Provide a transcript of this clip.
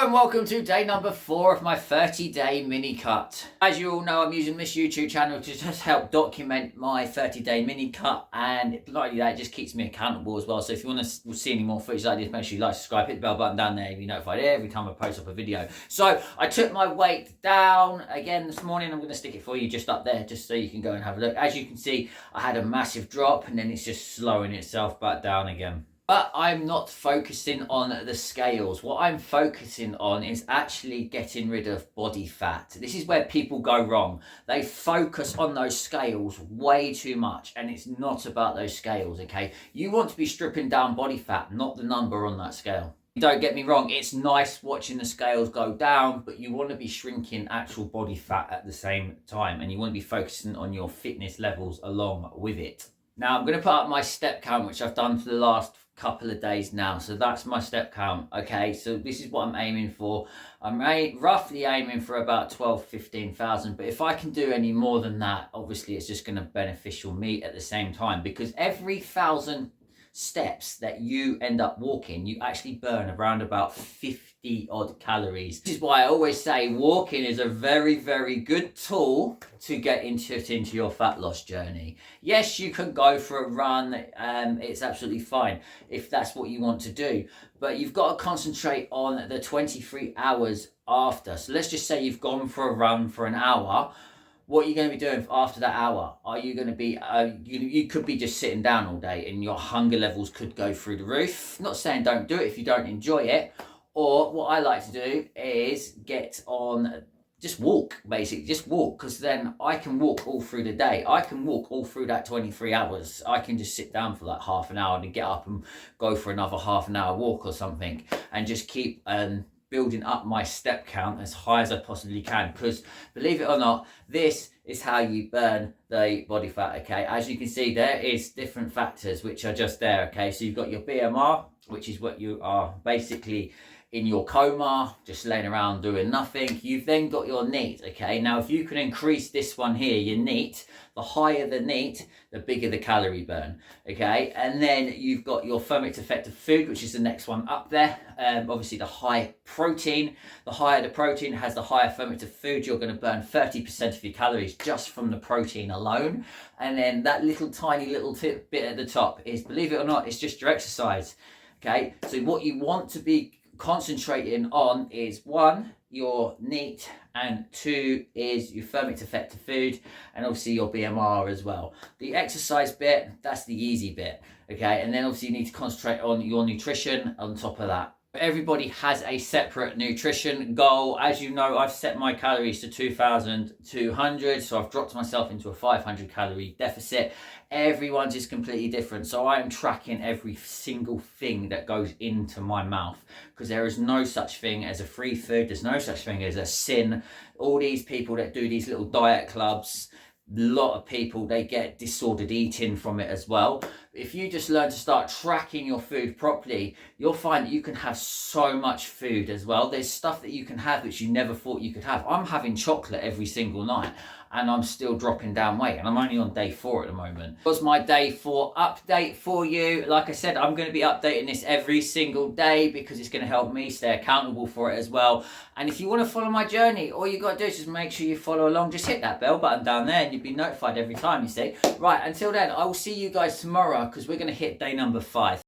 And welcome to day number 4 of my 30-day mini cut. As you all know, I'm using this YouTube channel to just help document my 30-day mini cut, and likely that just keeps me accountable as well. So if you want to see any more footage like this, make sure you like, subscribe, hit the bell button down there to be notified every time I post up a video. So I took my weight down again this morning. I'm going to stick it for you just up there, just so you can go and have a look. As you can see, I had a massive drop, and then it's just slowing itself back down again. But I'm not focusing on the scales. What I'm focusing on is actually getting rid of body fat. This is where people go wrong. They focus on those scales way too much, and it's not about those scales, okay? You want to be stripping down body fat, not the number on that scale. Don't get me wrong, it's nice watching the scales go down, but you want to be shrinking actual body fat at the same time, and you want to be focusing on your fitness levels along with it. Now, I'm going to put up my step count, which I've done for the last couple of days now. So that's my step count. Okay, so this is what I'm aiming for. I'm roughly aiming for about 12,000-15,000, but if I can do any more than that, obviously it's just going to beneficial me at the same time, because every 1,000 steps that you end up walking, you actually burn around about 50 odd calories. This is why I always say walking is a very, very good tool to get into your fat loss journey. Yes, you can go for a run, it's absolutely fine if that's what you want to do, but you've got to concentrate on the 23 hours after. So let's just say you've gone for a run for an hour. What are you going to be doing after that hour? Are you going to be, you could be just sitting down all day, and your hunger levels could go through the roof. I'm not saying don't do it if you don't enjoy it. Or what I like to do is get on, just walk, basically. Just walk, because then I can walk all through the day. I can walk all through that 23 hours. I can just sit down for like half an hour and get up and go for another half an hour walk or something, and just keep building up my step count as high as I possibly can, because believe it or not, this is how you burn the body fat. Okay, as you can see, there is different factors which are just there. Okay, so you've got your BMR, which is what you are basically in your coma, just laying around doing nothing. You've then got your NEAT. Okay, now if you can increase this one here, your NEAT, the higher the NEAT, the bigger the calorie burn. Okay, and then you've got your thermic effective food, which is the next one up there. Obviously the high protein, the higher the protein has the higher thermic food. You're going to burn 30% of your calories just from the protein alone. And then that little tiny little bit at the top is, believe it or not, it's just your exercise. Okay, so what you want to be concentrating on is 1, your NEAT, and 2 is your thermic effective food, and obviously your BMR as well. The exercise bit, that's the easy bit. Okay, and then obviously you need to concentrate on your nutrition on top of that. Everybody has a separate nutrition goal. As you know, I've set my calories to 2,200, so I've dropped myself into a 500 calorie deficit. Everyone's is completely different, so I am tracking every single thing that goes into my mouth, because there is no such thing as a free food. There's no such thing as a sin. All these people that do these little diet clubs, a lot of people, they get disordered eating from it as well. If you just learn to start tracking your food properly, you'll find that you can have so much food as well. There's stuff that you can have which you never thought you could have. I'm having chocolate every single night, and I'm still dropping down weight, and I'm only on day 4 at the moment. That was my day 4 update for you. Like I said, I'm going to be updating this every single day, because it's going to help me stay accountable for it as well. And if you want to follow my journey, all you got to do is just make sure you follow along. Just hit that bell button down there, and you'll be notified every time, you see. Right, until then, I will see you guys tomorrow, because we're going to hit day number 5.